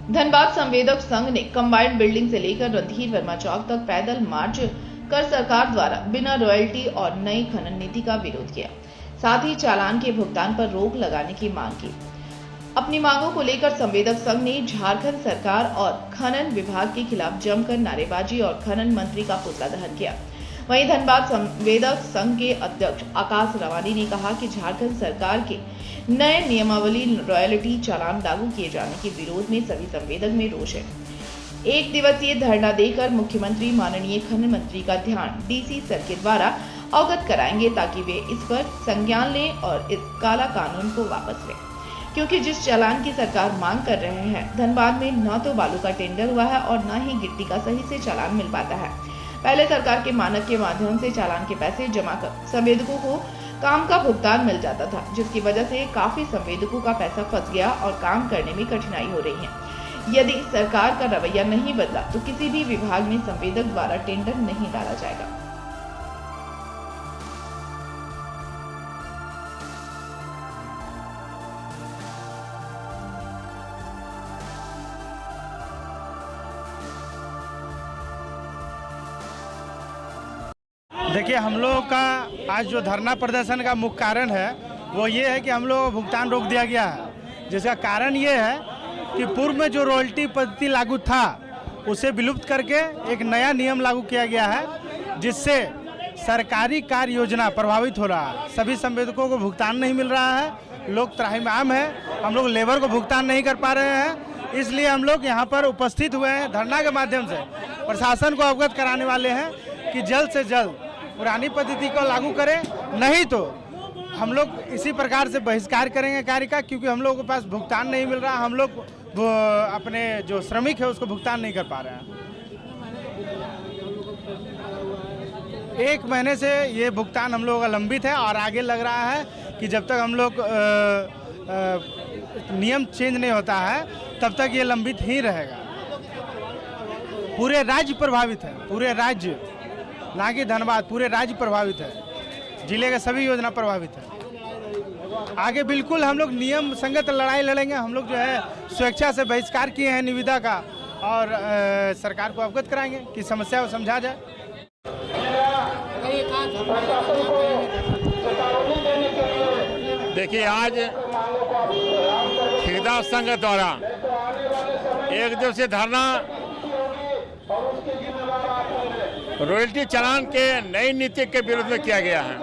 धनबाद संवेदक संघ ने कंबाइंड बिल्डिंग से लेकर रणधीर वर्मा चौक तक पैदल मार्च कर सरकार द्वारा बिना रॉयल्टी और नई खनन नीति का विरोध किया। साथ ही चालान के भुगतान पर रोक लगाने की मांग की। अपनी मांगों को लेकर संवेदक संघ ने झारखंड सरकार और खनन विभाग के खिलाफ जमकर नारेबाजी और खनन मंत्री का पुतला दहन किया। वहीं धनबाद संवेदक संघ के अध्यक्ष आकाश रवानी ने कहा कि झारखंड सरकार के नए नियमावली रॉयल्टी चालान लागू किए जाने के विरोध में सभी संवेदक में रोष है। एक दिवसीय धरना देकर मुख्यमंत्री माननीय खनन मंत्री का ध्यान डीसी सर के द्वारा अवगत कराएंगे ताकि वे इस पर संज्ञान लें और इस काला कानून को वापस लें, क्योंकि जिस चालान की सरकार मांग कर रहे हैं, धनबाद में न तो बालू का टेंडर हुआ है और न ही गिट्टी का सही से चालान मिल पाता है। पहले सरकार के मानक के माध्यम से चालान के पैसे जमा कर संवेदकों को काम का भुगतान मिल जाता था, जिसकी वजह से काफी संवेदकों का पैसा फंस गया और काम करने में कठिनाई हो रही है। यदि सरकार का रवैया नहीं बदला तो किसी भी विभाग में संवेदक द्वारा टेंडर नहीं डाला जाएगा। देखिए, हम लोगों का आज जो धरना प्रदर्शन का मुख्य कारण है वो ये है कि हम लोगों को भुगतान रोक दिया गया है, जिसका कारण ये है कि पूर्व में जो रॉयल्टी पद्धति लागू था उसे विलुप्त करके एक नया नियम लागू किया गया है, जिससे सरकारी कार्य योजना प्रभावित हो रहा है। सभी संवेदकों को भुगतान नहीं मिल रहा है, लोग त्राहिमाम है, हम लोग लेबर को भुगतान नहीं कर पा रहे हैं। इसलिए हम लोग यहाँ पर उपस्थित हुए हैं, धरना के माध्यम से प्रशासन को अवगत कराने वाले हैं कि जल्द से जल्द पुरानी पद्धति को लागू करें, नहीं तो हम लोग इसी प्रकार से बहिष्कार करेंगे कार्य का, क्योंकि हम लोगों के पास भुगतान नहीं मिल रहा। हम लोग अपने जो श्रमिक है उसको भुगतान नहीं कर पा रहे हैं। 1 महीने से ये भुगतान हम लोगों का लंबित है और आगे लग रहा है कि जब तक हम लोग नियम चेंज नहीं होता है तब तक ये लंबित ही रहेगा। पूरे राज्य प्रभावित है, पूरे राज्य, ना कि धनबाद, पूरे राज्य प्रभावित है। जिले के सभी योजना प्रभावित है। आगे बिल्कुल हम लोग नियम संगत लड़ाई लड़ेंगे। हम लोग जो है स्वेच्छा से बहिष्कार किए हैं निविदा का और सरकार को अवगत कराएंगे कि समस्या को समझा जाए। देखिए, आज ठेकेदार संघ द्वारा एक दिवसीय धरना रॉयल्टी चालान के नई नीति के विरोध में किया गया है।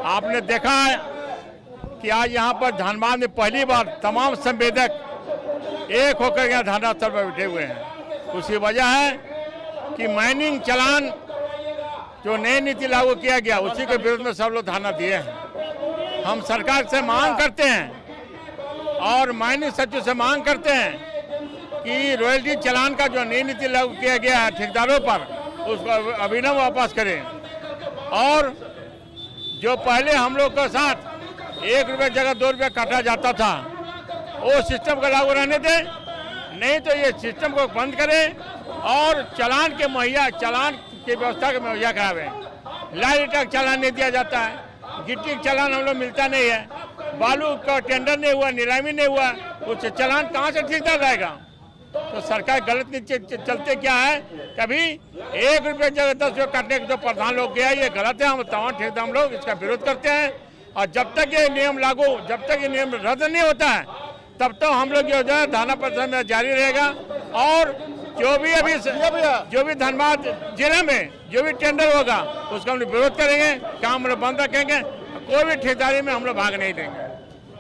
आपने देखा है कि आज यहाँ पर धनबाद में पहली बार तमाम संवेदक एक होकर यहाँ धरना स्थल पर बैठे हुए हैं। उसकी वजह है कि माइनिंग चालान जो नई नीति लागू किया गया उसी के विरोध में सब लोग धरना दिए हैं। हम सरकार से मांग करते हैं और माइनिंग सचिव से मांग करते हैं कि रॉयल्टी चालान का जो नई नीति लागू किया गया है ठेकेदारों पर, उसको अभिनव वापस करें और जो पहले हम लोग के साथ 1 रुपये जगह 2 रुपये काटा जाता था वो सिस्टम को लागू रहने दें, नहीं तो ये सिस्टम को बंद करें और चालान के व्यवस्था के मुहैया करावें। लाइट का चालान नहीं दिया जाता है, गिट्टी का चालान हम लोग मिलता नहीं है, बालू का टेंडर नहीं हुआ, नीलामी नहीं हुआ, उससे चालान कहाँ से ठेकेदार रहेगा। तो सरकार गलत नीचे चलते क्या है, कभी 1 रुपये जगह 10 रुपये काटने के जो प्रधान लोग गया, ये गलत है। हम तमाम ठेकेदार हम लोग इसका विरोध करते हैं और जब तक ये नियम लागू, जब तक ये नियम रद्द नहीं होता है तब तक हम लोग जो है धरना प्रदर्शन में जारी रहेगा। और जो भी धनबाद जिले में जो भी टेंडर होगा उसका हम लोग विरोध करेंगे, काम हम लोग बंद रखेंगे, कोई भी ठेकेदारी में हम लोग भाग नहीं देंगे।